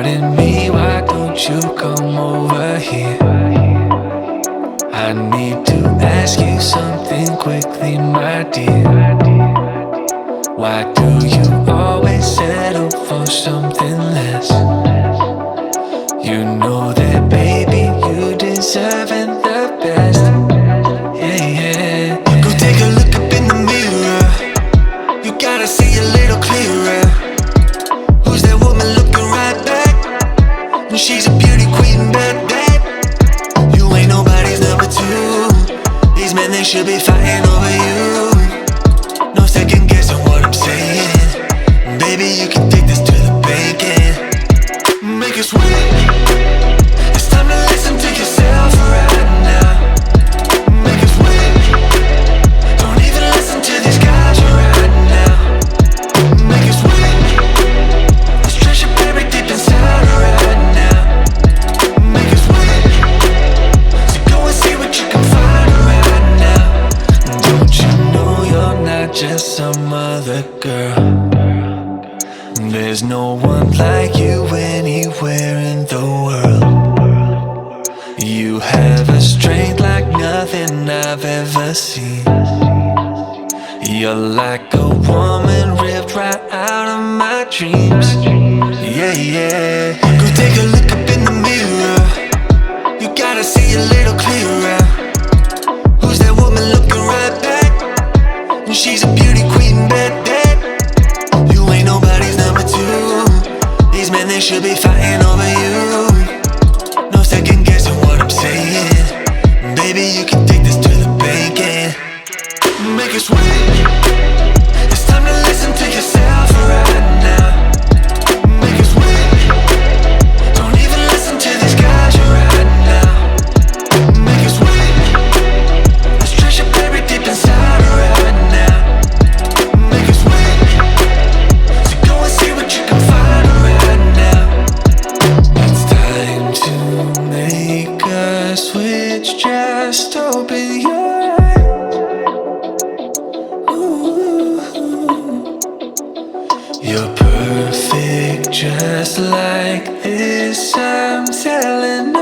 Pardon me, why don't you come over here? I need to ask you something quickly, my dear. Why do you always settle for something less? You know that, baby, you deserving the best. Yeah, yeah. Go take a look up in the mirror. You gotta see a little clearer. Who's that woman looking right back? And she's a beauty queen, bad. You ain't nobody's number two. These men, they should be fighting over you. No second guessing what I'm saying. Baby, you can take this to the bank and make us win. It's time to listen to yourself right now. Make us win. Don't even listen to these guys right now. Make us win. Let's treasure buried deep inside right now. Make us win. So go and see what you can find right now. Don't you know you're not just some other girl? There's no one like you anywhere in the world. You have a strength like nothing I've ever seen. You're like a woman ripped right out of my dreams. Yeah, yeah. Go take a look up in the mirror. You gotta see a little clearer. Who's that woman looking right back? And she's a beauty queen, bad. You ain't nobody's number two. These men, they should be fighting over you. No second guessing what I'm saying. Baby, you can take this to the bank and make us win. It's time to listen to yourself right now. Make us win. Don't even listen to these guys right now. Make us win. Let's treasure buried deep inside right now. Make us win. So go and see what you can find right now. It's time to make a switch. Just open your eyes. Ooh. You're perfect just like this, I'm telling